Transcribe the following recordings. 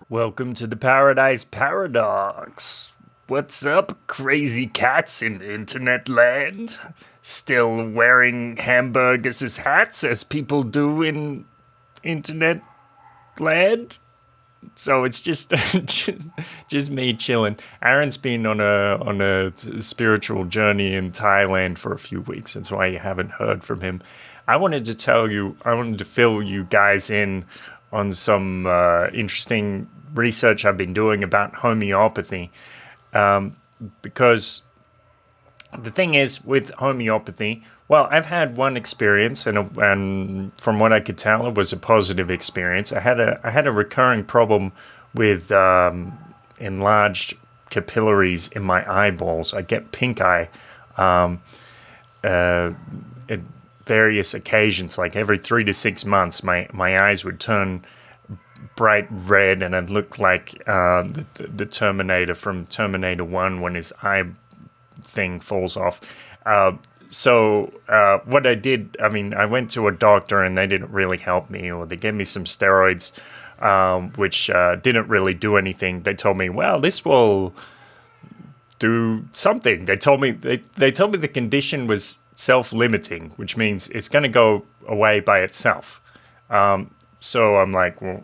Welcome to the Paradise Paradox. What's up, crazy cats in internet land? Still wearing hamburgers as hats as people do in internet land? So it's just just me chilling. Aaron's been on a spiritual journey in Thailand for a few weeks. That's why you haven't heard from him. I wanted to fill you guys in on some interesting research I've been doing about homeopathy, because the thing is with homeopathy, well, I've had one experience, and from what I could tell, it was a positive experience. I had a recurring problem with enlarged capillaries in my eyeballs. I get pink eye at various occasions, like every 3 to 6 months. My eyes would turn bright red, and I'd look like the Terminator from Terminator 1 when his eye thing falls off. So what I did, I went to a doctor and they didn't really help me, or they gave me some steroids, which didn't really do anything. They told me, well, this will do something. They told me the condition was self-limiting, which means it's going to go away by itself. So I'm like, well,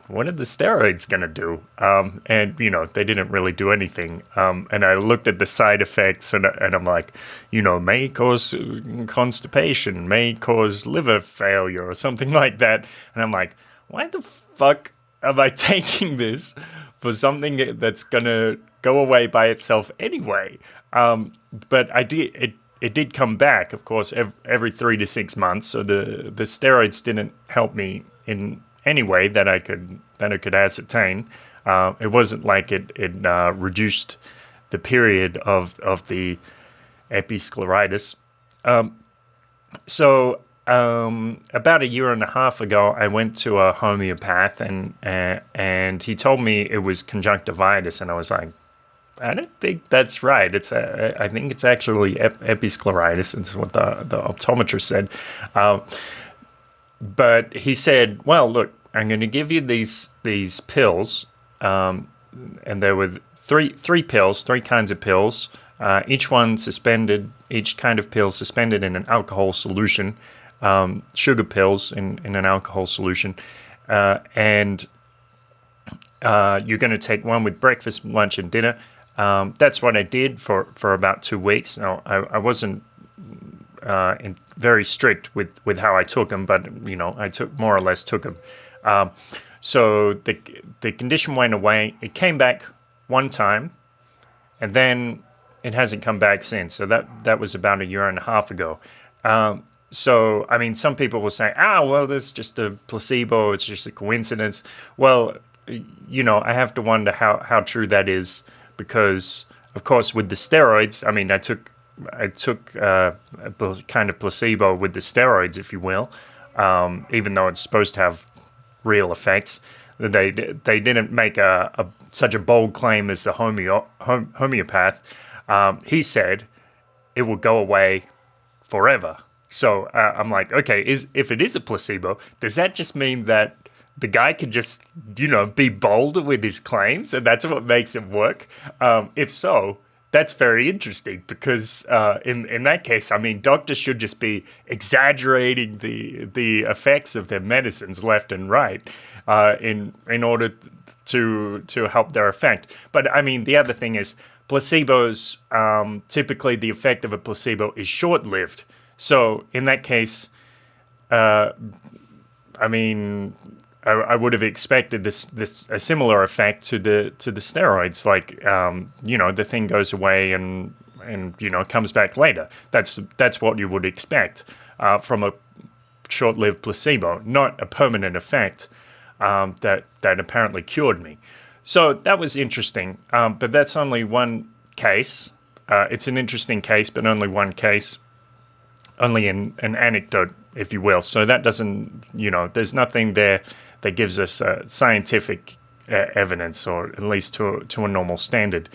what are the steroids going to do? And, they didn't really do anything. And I looked at the side effects and I'm like, may cause constipation, may cause liver failure or something like that. And I'm like, why the fuck am I taking this for something that's going to go away by itself anyway? But it did come back, of course, every 3 to 6 months. So the steroids didn't help me in any way that I could ascertain. It wasn't like it reduced the period of the episcleritis. So about a year and a half ago, I went to a homeopath, and he told me it was conjunctivitis, and I was like, I don't think that's right. I think it's actually episcleritis. It's what the optometrist said. But he said, well, look, I'm going to give you these pills, and there were three pills, 3 kinds of pills, each kind of pill suspended in an alcohol solution, sugar pills in an alcohol solution, and you're going to take one with breakfast, lunch, and dinner. That's what I did for about 2 weeks. Now, I wasn't very strict with how I took them, but I more or less took them. So the condition went away. It came back one time, and then it hasn't come back since. So that was about a year and a half ago. So some people will say, well, this is just a placebo. It's just a coincidence. Well, I have to wonder how true that is, because of course with the steroids, I took a kind of placebo with the steroids, if you will, even though it's supposed to have real effects. They didn't make such a bold claim as the homeopath. He said it will go away forever. So I'm like, okay, if it is a placebo, does that just mean that the guy can just, be bold with his claims, and that's what makes it work? If so, that's very interesting, because in that case, doctors should just be exaggerating the effects of their medicines left and right in order to help their effect. But the other thing is, placebos, typically the effect of a placebo is short-lived. So in that case, I would have expected a similar effect to the steroids. Like, the thing goes away and comes back later. That's what you would expect from a short-lived placebo, not a permanent effect that apparently cured me. So that was interesting. But that's only one case. It's an interesting case, but only one case. Only an anecdote, if you will. So that doesn't, there's nothing there that gives us scientific evidence, or at least to a normal standard.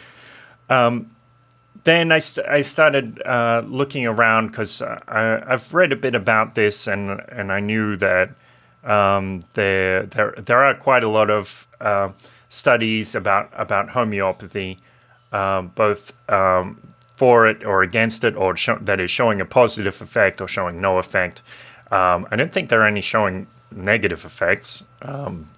Then I started looking around, because I've read a bit about this, and I knew that There are quite a lot of studies about homeopathy, both for it or against it, or that is showing a positive effect or showing no effect. I don't think there are any showing negative effects,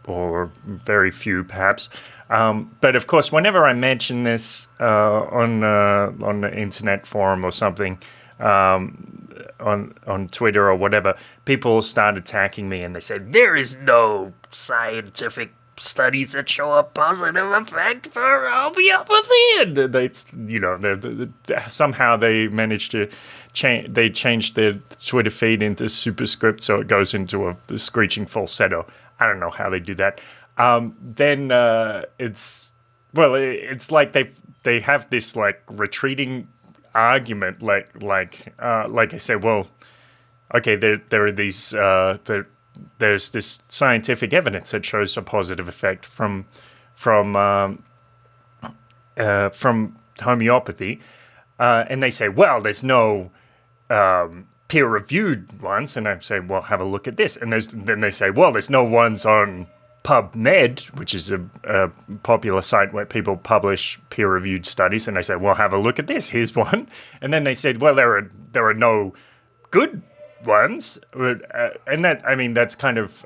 or very few perhaps. But of course, whenever I mention this on the internet forum or something, on Twitter or whatever, people start attacking me and they say there is no scientific studies that show a positive effect for homeopathy, and somehow they managed to change their Twitter feed into superscript so it goes into the screeching falsetto. I don't know how they do that. Then it's like they have this like retreating argument, like I say, well, okay, there are these there's this scientific evidence that shows a positive effect from homeopathy, and they say, well, there's no peer-reviewed ones, and I say, well, have a look at this, and then they say, well, there's no ones on PubMed, which is a popular site where people publish peer-reviewed studies, and they say, well, have a look at this, here's one, and then they said, well, there are no good ones, and that's kind of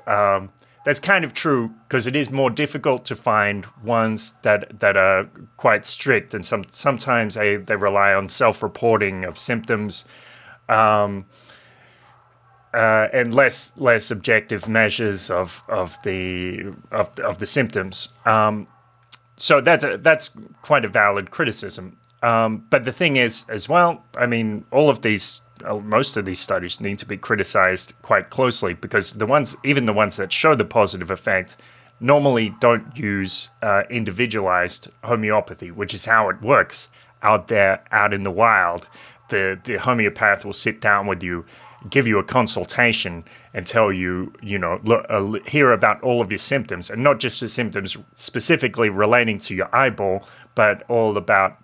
true, because it is more difficult to find ones that are quite strict, and sometimes they rely on self-reporting of symptoms, and less objective measures of the symptoms. So that's quite a valid criticism. But the thing is, as well, I mean, most of these studies need to be criticized quite closely, because even the ones that show the positive effect normally don't use individualized homeopathy, which is how it works out in the wild. The homeopath will sit down with you, give you a consultation, and tell you, hear about all of your symptoms, and not just the symptoms specifically relating to your eyeball, but all about,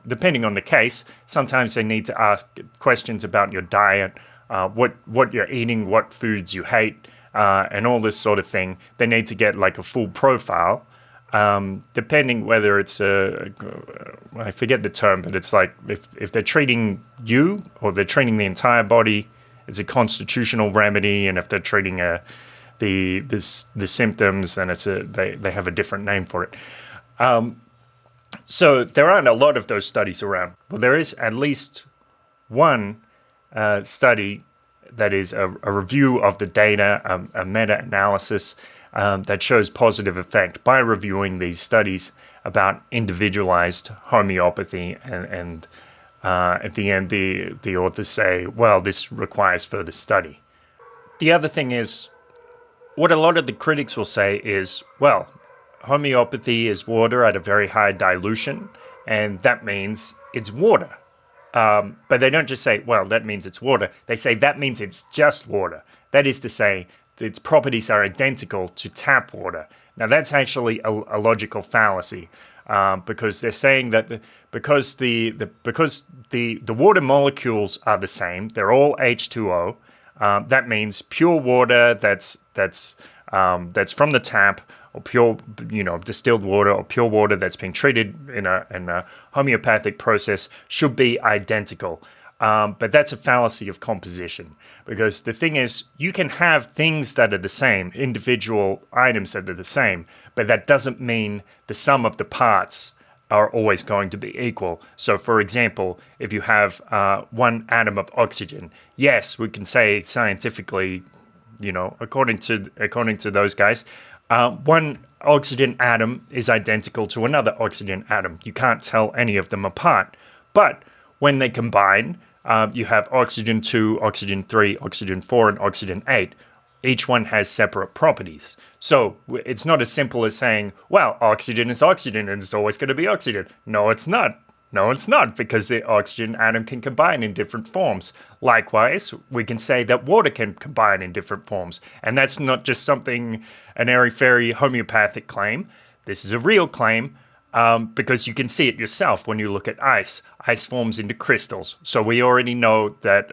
depending on the case. Sometimes they need to ask questions about your diet, what you're eating, what foods you hate, and all this sort of thing. They need to get like a full profile. Depending whether it's I forget the term, but it's like if they're treating you or they're treating the entire body, it's a constitutional remedy, and if they're treating the symptoms, then they have a different name for it. So there aren't a lot of those studies around. Well, there is at least one study that is a review of the data, a meta-analysis, that shows positive effect by reviewing these studies about individualized homeopathy, and at the end the authors say, well, this requires further study. The other thing is, what a lot of the critics will say is, well, homeopathy is water at a very high dilution, and that means it's water. But they don't just say, well, that means it's water. They say that means it's just water. That is to say, its properties are identical to tap water. Now, that's actually a logical fallacy, because they're saying that because the water molecules are the same, they're all H2O. That means pure water that's from the tap, or pure, distilled water, or pure water that's been treated in a homeopathic process should be identical. But that's a fallacy of composition, because the thing is, you can have things that are the same, individual items that are the same, but that doesn't mean the sum of the parts are always going to be equal. So, for example, if you have one atom of oxygen, yes, we can say scientifically, according to those guys, one oxygen atom is identical to another oxygen atom. You can't tell any of them apart. But when they combine, you have oxygen 2, oxygen 3, oxygen 4, and oxygen 8. Each one has separate properties. So it's not as simple as saying, well, oxygen is oxygen and it's always going to be oxygen. No, it's not. No, it's not, because the oxygen atom can combine in different forms. Likewise, we can say that water can combine in different forms. And that's not just something, an airy-fairy homeopathic claim. This is a real claim. Because you can see it yourself when you look at ice. Ice forms into crystals. So we already know that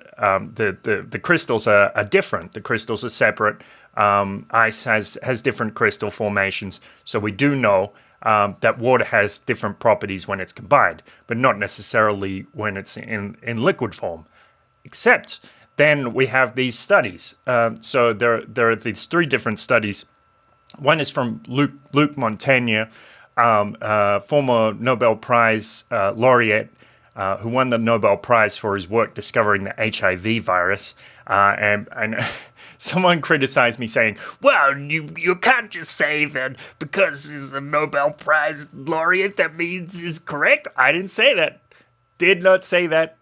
the crystals are different. The crystals are separate. Ice has different crystal formations, so we do know that water has different properties when it's combined, but not necessarily when it's in liquid form. Except then we have these studies. So there are these 3 different studies. One is from Luc Montagnier, former Nobel Prize laureate, who won the Nobel Prize for his work discovering the HIV virus. And someone criticized me saying, well, you can't just say that because he's a Nobel Prize laureate, that means he's correct. I didn't say that. Did not say that.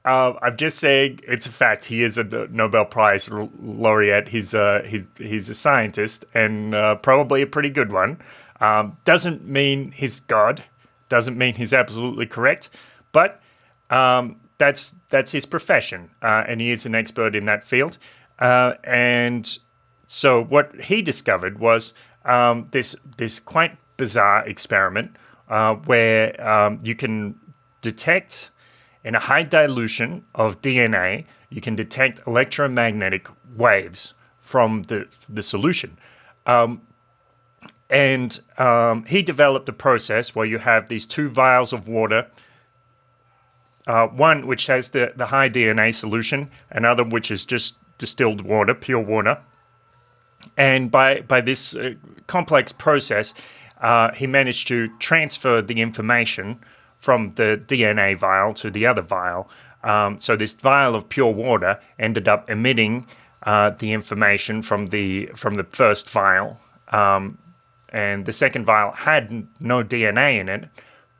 I'm just saying it's a fact. He is a Nobel Prize laureate. He's a scientist, and probably a pretty good one. Doesn't mean he's God. Doesn't mean he's absolutely correct. But that's his profession, and he is an expert in that field. And so what he discovered was this quite bizarre experiment where you can detect, in a high dilution of DNA, you can detect electromagnetic waves from the solution. And he developed a process where you have these 2 vials of water, one which has the high DNA solution, another which is just distilled water, pure water. And by this complex process, he managed to transfer the information from the DNA vial to the other vial. So this vial of pure water ended up emitting the information from the first vial, and the second vial had no DNA in it,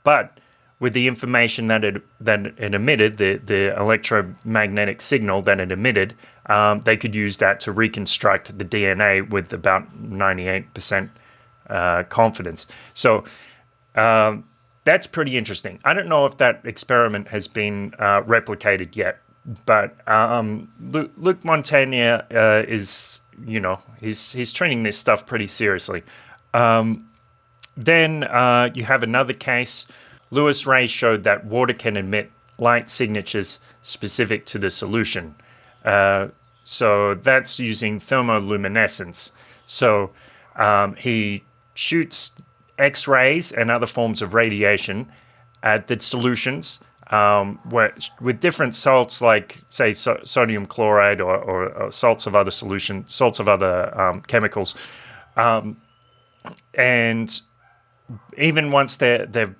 but with the information that it emitted, the electromagnetic signal that it emitted, they could use that to reconstruct the DNA with about 98% confidence. So that's pretty interesting. I don't know if that experiment has been replicated yet, but Luc Montagnier is, he's treating this stuff pretty seriously. Then you have another case. Lewis Ray showed that water can emit light signatures specific to the solution. So that's using thermoluminescence. So he shoots X-rays and other forms of radiation at the solutions with different salts, like, say, sodium chloride or salts of other chemicals. And even once they're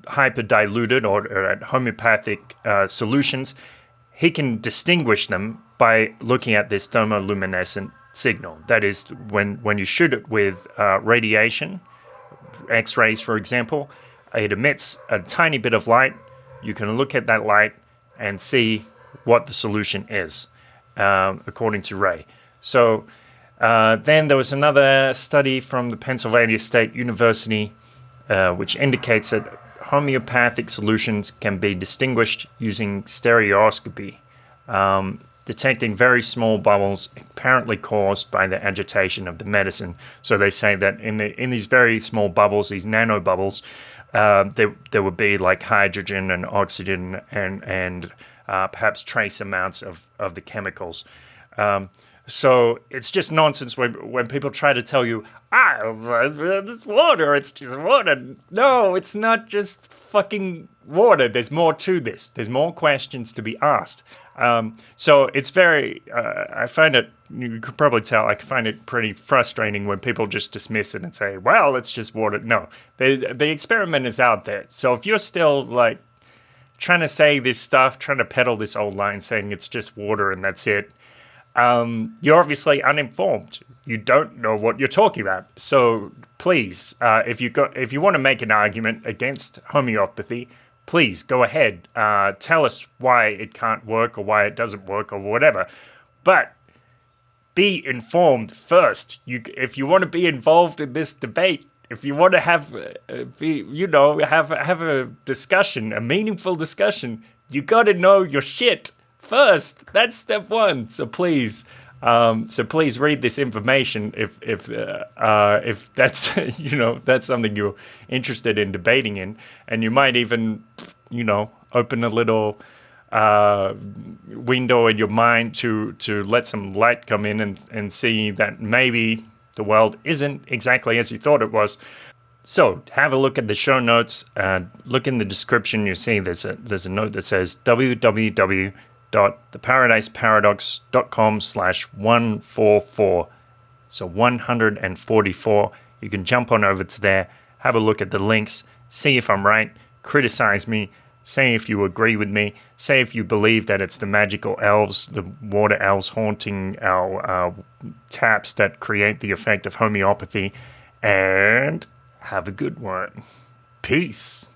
hyper-diluted or at homeopathic solutions, he can distinguish them by looking at this thermoluminescent signal. That is, when you shoot it with radiation, X-rays, for example, it emits a tiny bit of light. You can look at that light and see what the solution is, according to Ray. So then there was another study from the Pennsylvania State University, which indicates that homeopathic solutions can be distinguished using stereoscopy, detecting very small bubbles apparently caused by the agitation of the medicine. So they say that in these very small bubbles, these nanobubbles, there would be like hydrogen and oxygen and perhaps trace amounts of the chemicals. So it's just nonsense when people try to tell you, it's water, it's just water. No, it's not just fucking water. There's more to this. There's more questions to be asked. So it's very, I find it, you could probably tell, I find it pretty frustrating when people just dismiss it and say, well, it's just water. No, the experiment is out there. So if you're still like trying to say this stuff, trying to peddle this old line saying it's just water and that's it, you're obviously uninformed. You don't know what you're talking about. So please, if you want to make an argument against homeopathy, please go ahead. Tell us why it can't work or why it doesn't work or whatever. But be informed first. If you want to be involved in this debate, if you want to have a discussion, a meaningful discussion, you got to know your shit first. That's step one. So please read this information if that's that's something you're interested in debating in, and you might even open a little window in your mind to let some light come in and see that maybe the world isn't exactly as you thought it was. So have a look at the show notes. Look in the description. You see there's a note that says www.theparadiseparadox.com/144. So 144. You can jump on over to there, have a look at the links, see if I'm right, criticize me, say if you agree with me, say if you believe that it's the magical elves, the water elves haunting our taps that create the effect of homeopathy, and have a good one. Peace.